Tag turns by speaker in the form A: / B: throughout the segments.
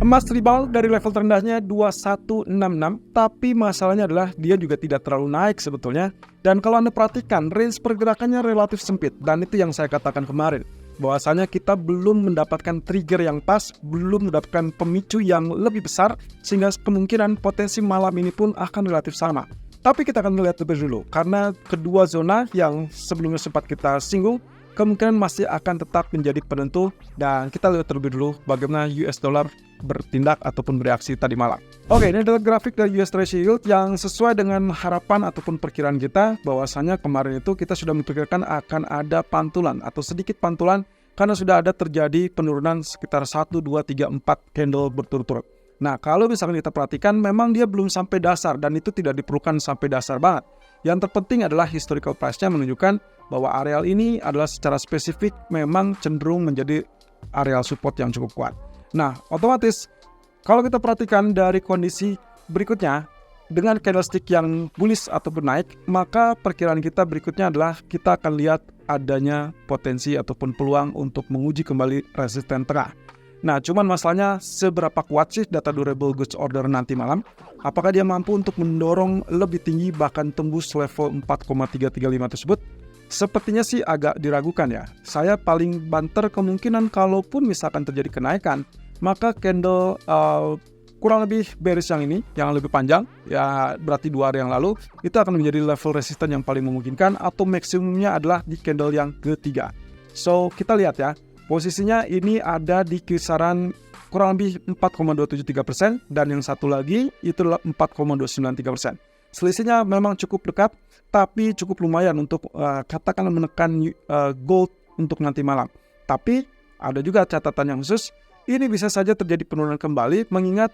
A: Emas rebound dari level terendahnya 2166, tapi masalahnya adalah dia juga tidak terlalu naik sebetulnya. Dan kalau Anda perhatikan, range pergerakannya relatif sempit, dan itu yang saya katakan kemarin. Bahwasanya kita belum mendapatkan trigger yang pas, belum mendapatkan pemicu yang lebih besar, sehingga kemungkinan potensi malam ini pun akan relatif sama. Tapi kita akan melihat lebih dulu, karena kedua zona yang sebelumnya sempat kita singgung, kemungkinan masih akan tetap menjadi penentu, dan kita lihat terlebih dulu bagaimana US dollar bertindak ataupun bereaksi tadi malam. Oke, ini adalah grafik dari US Treasury Yield yang sesuai dengan harapan ataupun perkiraan kita, bahwasanya kemarin itu kita sudah memperkirakan akan ada pantulan atau sedikit pantulan karena sudah ada terjadi penurunan sekitar 1, 2, 3, 4 candle berturut-turut. Nah, kalau misalkan kita perhatikan, memang dia belum sampai dasar dan itu tidak diperlukan sampai dasar banget. Yang terpenting adalah historical price-nya menunjukkan bahwa areal ini adalah secara spesifik memang cenderung menjadi areal support yang cukup kuat. Nah, otomatis kalau kita perhatikan dari kondisi berikutnya, dengan candlestick yang bullish ataupun naik, maka perkiraan kita berikutnya adalah kita akan lihat adanya potensi ataupun peluang untuk menguji kembali resisten tengah. Nah, cuman masalahnya seberapa kuat sih data durable goods order nanti malam? Apakah dia mampu untuk mendorong lebih tinggi bahkan tembus level 4,335 tersebut? Sepertinya sih agak diragukan ya. Saya paling banter kemungkinan kalaupun misalkan terjadi kenaikan, maka candle kurang lebih bearish yang ini, yang lebih panjang, ya berarti 2 hari yang lalu, itu akan menjadi level resisten yang paling memungkinkan atau maksimumnya adalah di candle yang ketiga. So, kita lihat ya. Posisinya ini ada di kisaran kurang lebih 4,273% dan yang satu lagi itu adalah 4,293%. Selisihnya memang cukup dekat, tapi cukup lumayan untuk katakanlah menekan gold untuk nanti malam. Tapi ada juga catatan yang khusus, ini bisa saja terjadi penurunan kembali mengingat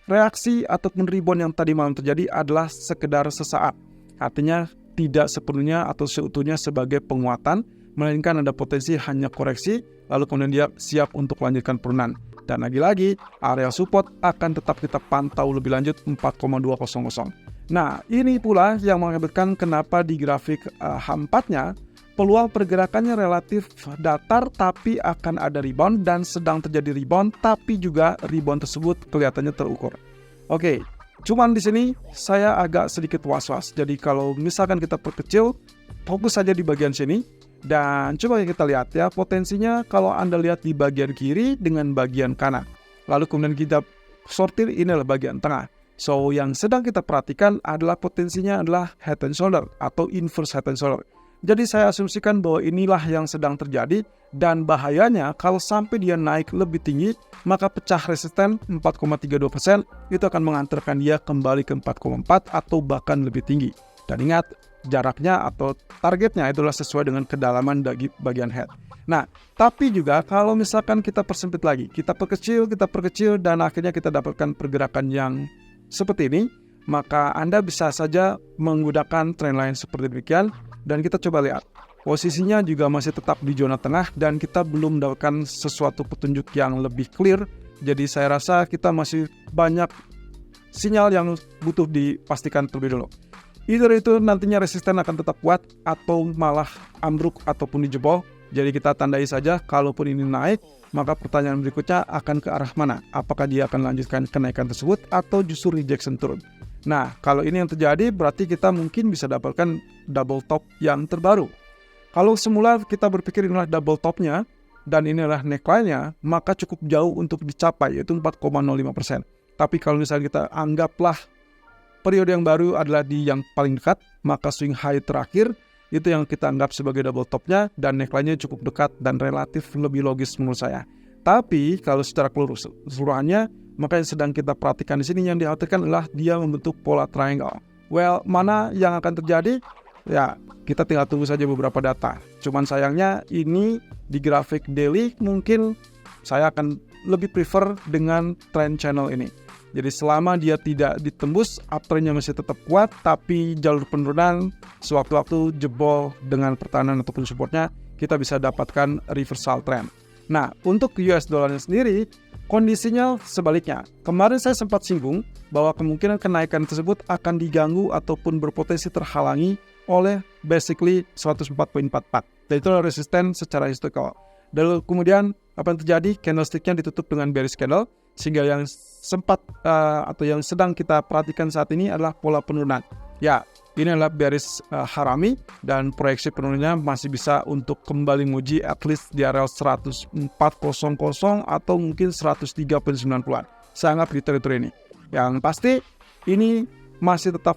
A: reaksi ataupun rebound yang tadi malam terjadi adalah sekedar sesaat. Artinya tidak sepenuhnya atau seutuhnya sebagai penguatan, melainkan ada potensi hanya koreksi, lalu kemudian dia siap untuk melanjutkan penurunan. Dan lagi-lagi, area support akan tetap kita pantau lebih lanjut 4,200. Nah, ini pula yang mengakibatkan kenapa di grafik H4-nya, peluang pergerakannya relatif datar tapi akan ada rebound dan sedang terjadi rebound, tapi juga rebound tersebut kelihatannya terukur. Oke, cuman di sini saya agak sedikit was-was. Jadi kalau misalkan kita perkecil, fokus saja di bagian sini. Dan coba kita lihat ya, potensinya kalau Anda lihat di bagian kiri dengan bagian kanan. Lalu kemudian kita sortir, ini adalah bagian tengah. So, yang sedang kita perhatikan adalah potensinya adalah head and shoulder atau inverse head and shoulder. Jadi saya asumsikan bahwa inilah yang sedang terjadi dan bahayanya kalau sampai dia naik lebih tinggi, maka pecah resisten 4,32% itu akan mengantarkan dia kembali ke 4,4 atau bahkan lebih tinggi. Dan ingat, jaraknya atau targetnya itulah sesuai dengan kedalaman dari bagian head. Nah, tapi juga kalau misalkan kita persempit lagi, kita perkecil dan akhirnya kita dapatkan pergerakan yang seperti ini, maka Anda bisa saja menggunakan trendline seperti demikian dan kita coba lihat. Posisinya juga masih tetap di zona tengah dan kita belum mendapatkan sesuatu petunjuk yang lebih clear. Jadi saya rasa kita masih banyak sinyal yang butuh dipastikan terlebih dulu. Either itu nantinya resisten akan tetap kuat atau malah ambruk ataupun dijebol. Jadi kita tandai saja kalaupun ini naik, maka pertanyaan berikutnya akan ke arah mana? Apakah dia akan lanjutkan kenaikan tersebut atau justru rejection turun? Nah, kalau ini yang terjadi berarti kita mungkin bisa dapatkan double top yang terbaru. Kalau semula kita berpikir inilah double topnya dan inilah neckline-nya, maka cukup jauh untuk dicapai, yaitu 4,05%. Tapi kalau misalnya kita anggaplah periode yang baru adalah di yang paling dekat, maka swing high terakhir itu yang kita anggap sebagai double topnya dan neckline-nya cukup dekat dan relatif lebih logis menurut saya. Tapi kalau secara keseluruhannya, maka yang sedang kita perhatikan di sini yang dikhawatirkan adalah dia membentuk pola triangle. Well, mana yang akan terjadi? Ya, kita tinggal tunggu saja beberapa data. Cuman sayangnya ini di grafik daily mungkin saya akan lebih prefer dengan trend channel ini. Jadi selama dia tidak ditembus, uptrendnya masih tetap kuat, tapi jalur penurunan sewaktu-waktu jebol dengan pertahanan ataupun supportnya, kita bisa dapatkan reversal trend. Nah, untuk US dollarnya sendiri, kondisinya sebaliknya. Kemarin saya sempat singgung bahwa kemungkinan kenaikan tersebut akan diganggu ataupun berpotensi terhalangi oleh basically 104.44. Dan itu adalah resisten secara historical. Dan kemudian apa yang terjadi? Candlestick-nya ditutup dengan bearish candle, sehingga yang sempat atau yang sedang kita perhatikan saat ini adalah pola penurunan. Ya, ini adalah bearish Harami dan proyeksi penurunannya masih bisa untuk kembali menguji at least di area 104.00 atau mungkin 103.90-an. Sangat di teritori ini. Yang pasti ini masih tetap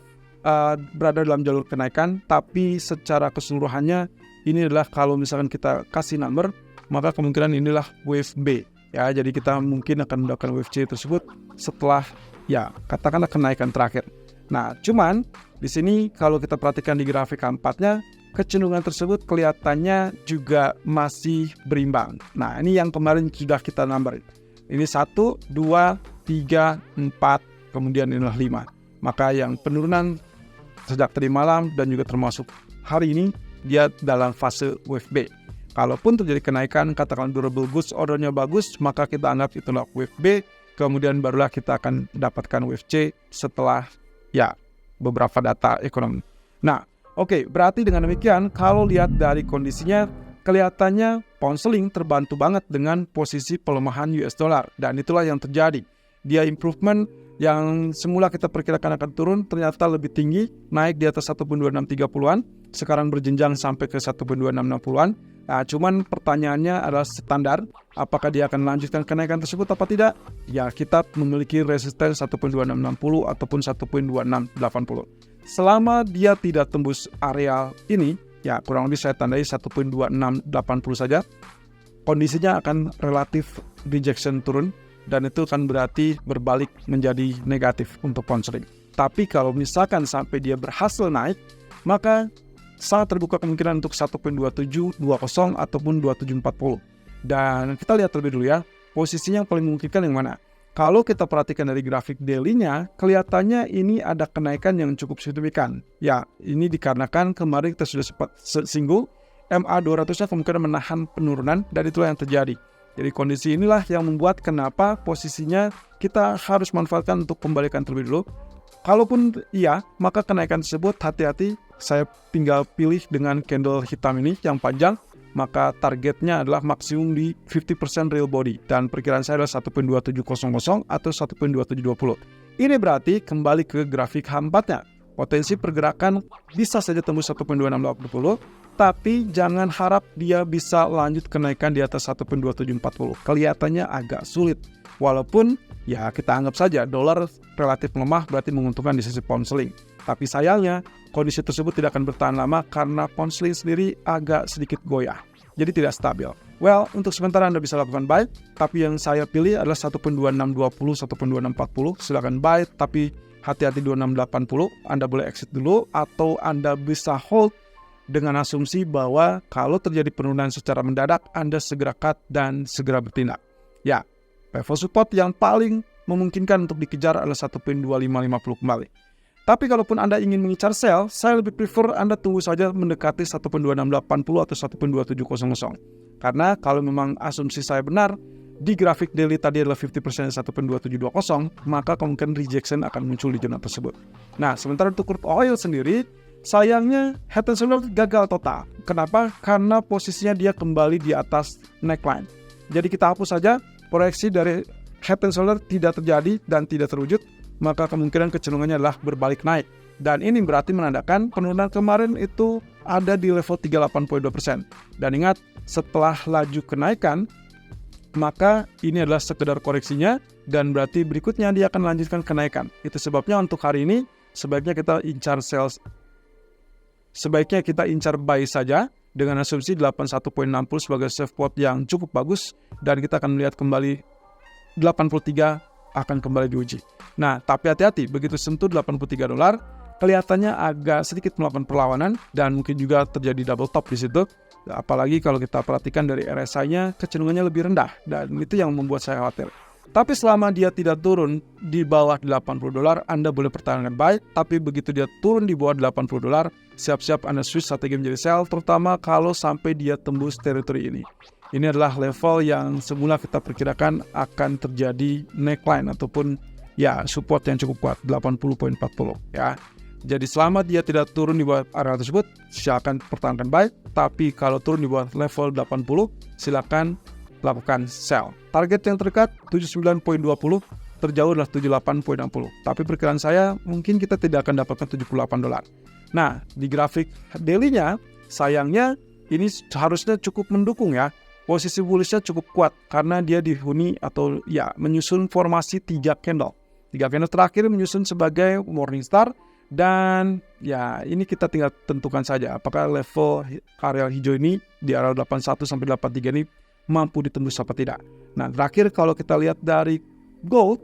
A: berada dalam jalur kenaikan, tapi secara keseluruhannya ini adalah kalau misalkan kita kasih number, maka kemungkinan inilah wave B. Ya, jadi kita mungkin akan mendapatkan wave C tersebut setelah ya katakanlah kenaikan terakhir. Nah, cuman di sini kalau kita perhatikan di grafik keempatnya, kecenderungan tersebut kelihatannya juga masih berimbang. Nah, ini yang kemarin sudah kita number. Ini 1, 2, 3, 4, kemudian inilah 5. Maka yang penurunan sejak tadi malam dan juga termasuk hari ini, dia dalam fase wave B. Kalaupun terjadi kenaikan, katakan durable goods ordernya bagus, maka kita anggap itulah wave B. Kemudian barulah kita akan dapatkan wave C setelah ya beberapa data ekonomi. Nah, oke, berarti dengan demikian kalau lihat dari kondisinya kelihatannya pound sterling terbantu banget dengan posisi pelemahan US dollar, dan itulah yang terjadi. Dia improvement yang semula kita perkirakan akan turun ternyata lebih tinggi, naik di atas 1.2630-an, sekarang berjenjang sampai ke 1.2660-an. Nah, cuman pertanyaannya adalah standar, apakah dia akan melanjutkan kenaikan tersebut apa tidak? Ya, kita memiliki resisten 1.2660 ataupun 1.2680. Selama dia tidak tembus area ini, ya kurang lebih saya tandai 1.2680 saja, kondisinya akan relatif rejection turun, dan itu akan berarti berbalik menjadi negatif untuk pound sterling. Tapi kalau misalkan sampai dia berhasil naik, maka sangat terbuka kemungkinan untuk 1.2720 ataupun 2740. Dan kita lihat terlebih dulu ya, posisinya yang paling memungkinkan yang mana. Kalau kita perhatikan dari grafik daily-nya, kelihatannya ini ada kenaikan yang cukup signifikan. Ya, ini dikarenakan kemarin kita sudah sempat singgung, MA200-nya kemungkinan menahan penurunan, dan itulah yang terjadi. Jadi kondisi inilah yang membuat kenapa posisinya kita harus manfaatkan untuk kembalikan terlebih dulu. Kalaupun iya, maka kenaikan tersebut hati-hati, saya tinggal pilih dengan candle hitam ini yang panjang, maka targetnya adalah maksimum di 50% real body, dan perkiraan saya adalah 1.2700 atau 1.2720. Ini berarti kembali ke grafik H4-nya. Potensi pergerakan bisa saja tembus 1.2680, tapi jangan harap dia bisa lanjut kenaikan di atas 1.2740. Kelihatannya agak sulit. Walaupun ya kita anggap saja dolar relatif lemah berarti menguntungkan di sisi pound sterling. Tapi sayangnya kondisi tersebut tidak akan bertahan lama karena pound sterling sendiri agak sedikit goyah. Jadi tidak stabil. Well, untuk sementara Anda bisa lakukan buy, tapi yang saya pilih adalah 1.2620, 1.2640. Silakan buy, tapi hati-hati 2680. Anda boleh exit dulu atau Anda bisa hold dengan asumsi bahwa kalau terjadi penurunan secara mendadak, Anda segera cut dan segera bertindak. Ya, level support yang paling memungkinkan untuk dikejar adalah 1.2550 kembali. Tapi kalaupun Anda ingin mengincar sell, saya lebih prefer Anda tunggu saja mendekati 1.2680 atau 1.2700. Karena kalau memang asumsi saya benar, di grafik daily tadi adalah 50% 1.2720, maka kemungkinan rejection akan muncul di zona tersebut. Nah, sementara untuk crude oil sendiri, sayangnya head and shoulder gagal total. Kenapa? Karena posisinya dia kembali di atas neckline. Jadi kita hapus saja, proyeksi dari head and shoulder tidak terjadi dan tidak terwujud, maka kemungkinan kecenderungannya adalah berbalik naik. Dan ini berarti menandakan penurunan kemarin itu ada di level 38.2%. Dan ingat, setelah laju kenaikan, maka ini adalah sekedar koreksinya, dan berarti berikutnya dia akan melanjutkan kenaikan. Itu sebabnya untuk hari ini, sebaiknya kita incar sales. Sebaiknya kita incar buy saja dengan asumsi 81.60 sebagai safe spot yang cukup bagus, dan kita akan melihat kembali 83 akan kembali diuji. Nah, tapi hati-hati, begitu sentuh $83, kelihatannya agak sedikit melakukan perlawanan dan mungkin juga terjadi double top di situ. Apalagi kalau kita perhatikan dari RSI-nya, kecenderungannya lebih rendah, dan itu yang membuat saya khawatir. Tapi selama dia tidak turun di bawah $80, Anda boleh pertahankan buy. Tapi begitu dia turun di bawah $80, siap-siap Anda switch strategi menjadi sell, terutama kalau sampai dia tembus teritori ini. Ini adalah level yang semula kita perkirakan akan terjadi neckline ataupun ya support yang cukup kuat, 80.40 ya. Jadi selama dia tidak turun di bawah area tersebut, silakan pertahankan buy. Tapi kalau turun di bawah level 80, silakan lakukan sell. Target yang terdekat 79.20, terjauh adalah 78.60. Tapi perkiraan saya mungkin kita tidak akan dapatkan $78. Nah, di grafik daily-nya sayangnya ini harusnya cukup mendukung ya. Posisi bullish-nya cukup kuat karena dia dihuni atau ya menyusun formasi 3 candle. 3 candle terakhir menyusun sebagai morning star, dan ya ini kita tinggal tentukan saja apakah level area hijau ini di area 81 sampai 83 ini mampu ditembus apa tidak. Nah, terakhir kalau kita lihat dari gold,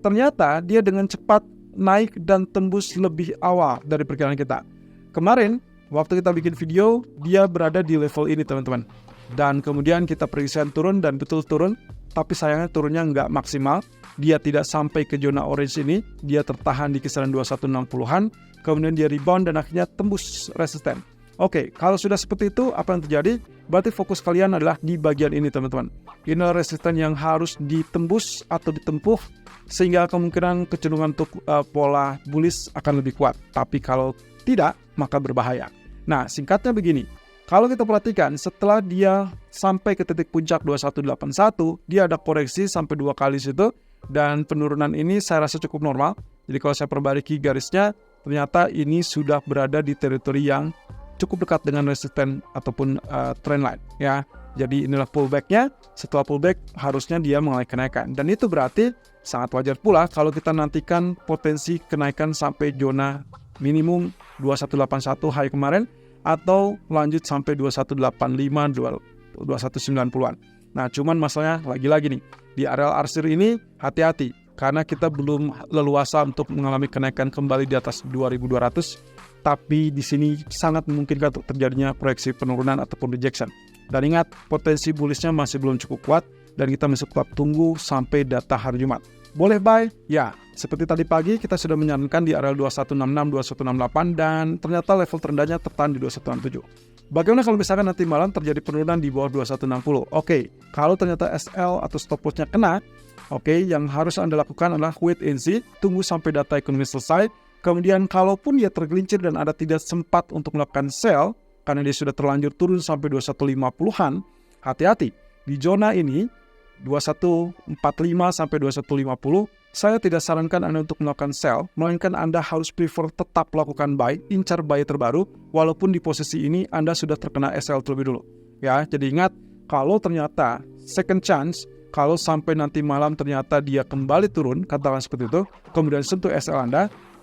A: ternyata dia dengan cepat naik dan tembus lebih awal dari perkiraan kita. Kemarin waktu kita bikin video, dia berada di level ini teman-teman. Dan kemudian kita periksa turun dan betul turun, tapi sayangnya turunnya nggak maksimal. Dia tidak sampai ke zona orange ini, dia tertahan di kisaran 2160-an, kemudian dia rebound dan akhirnya tembus resisten. Oke, kalau sudah seperti itu, apa yang terjadi? Berarti fokus kalian adalah di bagian ini teman-teman. Ini resisten yang harus ditembus atau ditempuh, sehingga kemungkinan kecenderungan untuk pola bullish akan lebih kuat. Tapi kalau tidak, maka berbahaya. Nah, singkatnya begini. Kalau kita perhatikan, setelah dia sampai ke titik puncak 2181, dia ada koreksi sampai 2 kali situ, dan penurunan ini saya rasa cukup normal. Jadi kalau saya perbaiki garisnya, ternyata ini sudah berada di teritori yang cukup dekat dengan resisten ataupun trendline ya. Jadi inilah pullback-nya. Setelah pullback harusnya dia mengalami kenaikan, dan itu berarti sangat wajar pula kalau kita nantikan potensi kenaikan sampai zona minimum 2181 high kemarin, atau lanjut sampai 2185, 2190-an. Nah, cuman masalahnya lagi-lagi nih, di area arsir ini hati-hati karena kita belum leluasa untuk mengalami kenaikan kembali di atas 2200, tapi di sini sangat memungkinkan untuk terjadinya proyeksi penurunan ataupun rejection. Dan ingat, potensi bullish-nya masih belum cukup kuat dan kita masih tetap tunggu sampai data hari Jumat. Boleh buy? Ya, seperti tadi pagi kita sudah menyarankan di area 2166, 2168, dan ternyata level terendahnya tertahan di 2167. Bagaimana kalau misalkan nanti malam terjadi penurunan di bawah 2160? Oke, kalau ternyata SL atau stop loss-nya kena, oke, yang harus Anda lakukan adalah wait and see, tunggu sampai data ekonomi selesai. Kemudian kalaupun dia tergelincir dan Anda tidak sempat untuk melakukan sell, karena dia sudah terlanjur turun sampai 2150-an, hati-hati. Di zona ini, 2145 sampai 2150, saya tidak sarankan Anda untuk melakukan sell, melainkan Anda harus prefer tetap melakukan buy, incar buy terbaru, walaupun di posisi ini Anda sudah terkena SL terlebih dulu. Ya, jadi ingat, kalau ternyata second chance, kalau sampai nanti malam ternyata dia kembali turun, katakan seperti itu, kemudian sentuh SL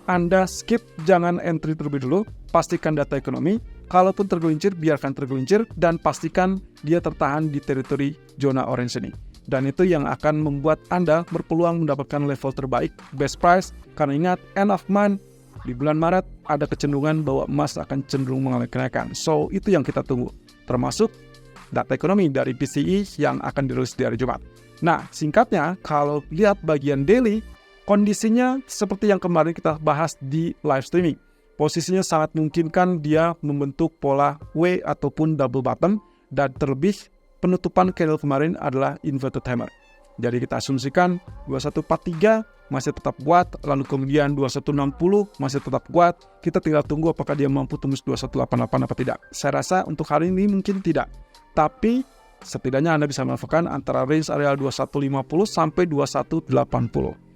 A: Anda skip, jangan entry terlebih dulu, pastikan data ekonomi, kalaupun tergelincir, biarkan tergelincir, dan pastikan dia tertahan di teritori zona orange ini. Dan itu yang akan membuat Anda berpeluang mendapatkan level terbaik, best price, karena ingat, end of month, di bulan Maret, ada kecenderungan bahwa emas akan cenderung mengalami kenaikan. So, itu yang kita tunggu, termasuk data ekonomi dari PCE yang akan dirilis di hari Jumat. Nah, singkatnya, kalau lihat bagian daily, kondisinya seperti yang kemarin kita bahas di live streaming. Posisinya sangat memungkinkan dia membentuk pola W ataupun double bottom, dan terlebih penutupan candle kemarin adalah inverted hammer. Jadi kita asumsikan 2143 masih tetap kuat, lalu kemudian 2160 masih tetap kuat. Kita tinggal tunggu apakah dia mampu tembus 2188 apa tidak. Saya rasa untuk hari ini mungkin tidak. Tapi setidaknya Anda bisa manfaatkan antara range area 2150 sampai 2180.